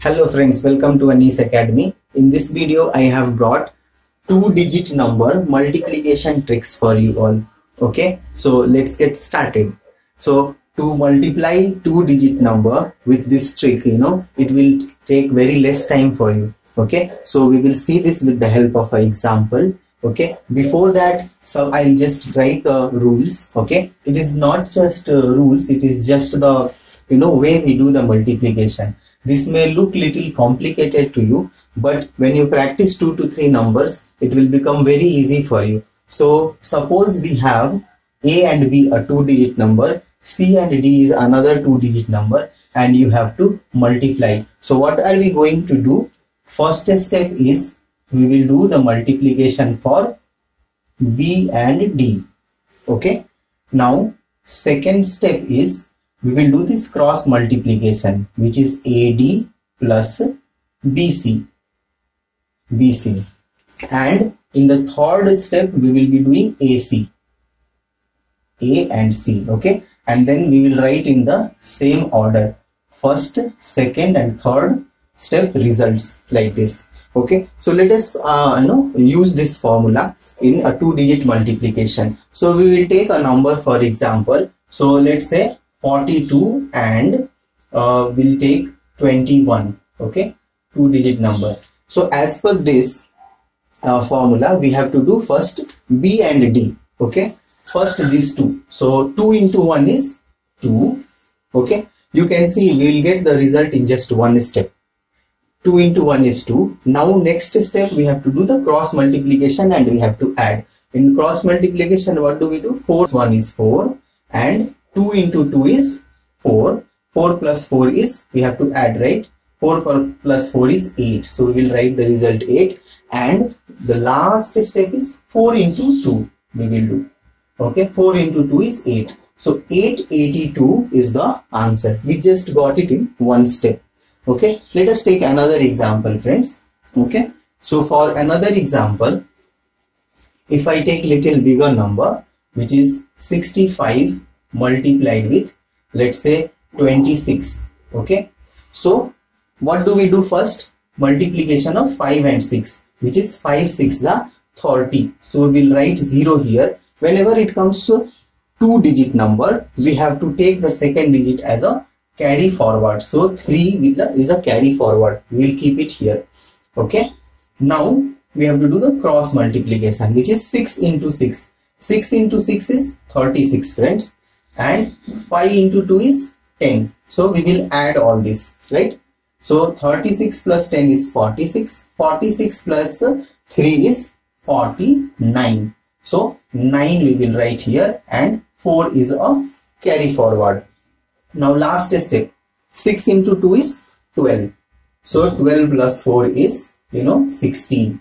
Hello friends, welcome to Anis Academy. In this video, I have brought two-digit number multiplication tricks for you all. Okay, so let's get started. So to multiply two-digit number with this trick, it will take very less time for you. Okay, so we will see this with the help of an example. Okay, before that, so I'll just write the rules. Okay, it is not just rules, it is just the way we do the multiplication. This may look little complicated to you, but when you practice 2 to 3 numbers, it will become very easy for you. So suppose we have A and B a two-digit number, C and D is another two-digit number, and you have to multiply. So what are we going to do? First step is we will do the multiplication for B and D. Okay. Now second step is we will do this cross multiplication, which is AD plus BC. And in the third step, we will be doing AC, A and C. Okay, and then we will write in the same order, first, second, and third step results like this. Okay, so let us use this formula in a two-digit multiplication. So we will take a number, for example. So let's say 42 and we'll take 21. Okay, two-digit number. So as per this formula, we have to do first B and D. Okay, first these two. So 2 into 1 is 2. Okay, you can see we will get the result in just one step. 2 into 1 is 2. Now next step we have to do the cross multiplication and we have to add. In cross multiplication, what do we do? 4 1 is 4 and 2 into 2 is 4. 4 plus 4 is, we have to add, right? 4 plus 4 is 8. So we will write the result 8. And the last step is 4 into 2 we will do. Okay, 4 into 2 is 8. So 882 is the answer. We just got it in one step. Okay, let us take another example, friends. Okay, so for another example, if I take little bigger number, which is 65 multiplied with, let's say, 26. Okay, so what do we do first? Multiplication of 5 and 6, which is 5 6 are 30. So we will write 0 here. Whenever it comes to two-digit number, we have to take the second digit as a carry forward. So 3 is a carry forward. We will keep it here. Okay, now we have to do the cross multiplication, which is 6 into 6. 6 into 6 is 36, friends. And 5 into 2 is 10. So we will add all this, right? So 36 plus 10 is 46. 46 plus 3 is 49. So 9 we will write here and 4 is a carry forward. Now last step, 6 into 2 is 12. So 12 plus 4 is 16.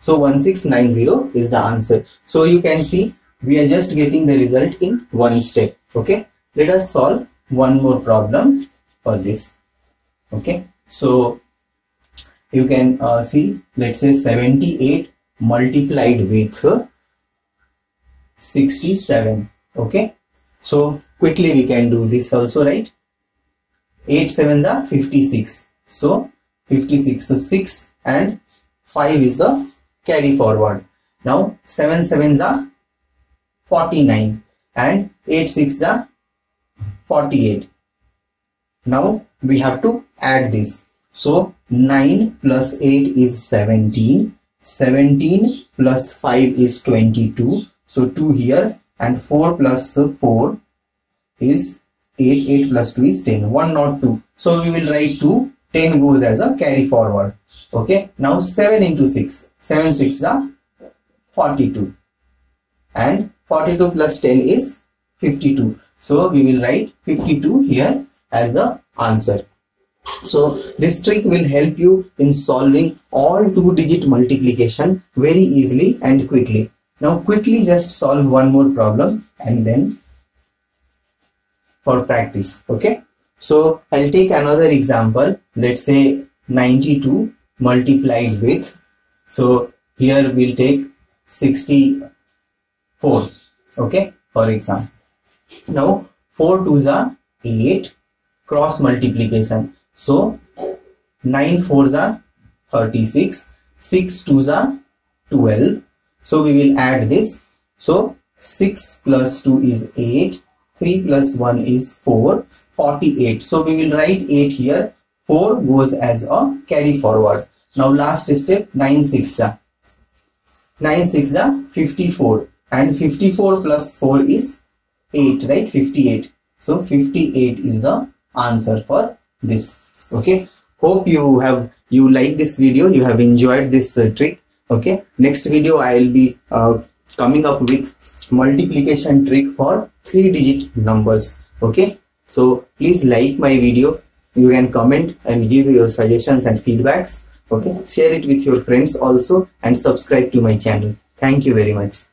So 1690 is the answer. So you can see we are just getting the result in one step. Okay, let us solve one more problem for this. Okay, so you can see, let's say 78 multiplied with 67. Okay, so quickly we can do this also, right? 8 7s are 56. So 56. So 6 and 5 is the carry forward. Now 7 7s are 49 and 8 6 are 48. Now we have to add this. So 9 plus 8 is 17. 17 plus 5 is 22. So 2 here and 4 plus 4 is 8. 8 plus 2 is 10. 1 not 2. So we will write 2. 10 goes as a carry forward. Okay. Now 7 into 6. 7 6 are 42. And 42 plus 10 is 52. So we will write 52 here as the answer. So this trick will help you in solving all two-digit multiplication very easily and quickly. Now quickly just solve one more problem and then for practice. Okay. So I'll take another example. Let's say 92 multiplied with, so here we'll take 64. Okay, for example. Now 4 2s are 8, cross multiplication. So 9 4s are 36, 6 2s are 12. So we will add this. So 6 plus 2 is 8, 3 plus 1 is 4, 48. So we will write 8 here, 4 goes as a carry forward. Now last step, 9 6 are 54, and 54 plus 4 is 8, right? 58. So 58 is the answer for this. Okay, hope you like this video, you have enjoyed this trick. Okay, next video I will be coming up with multiplication trick for 3-digit numbers. Okay, so please like my video, you can comment and give your suggestions and feedbacks. Okay, share it with your friends also, and subscribe to my channel. Thank you very much.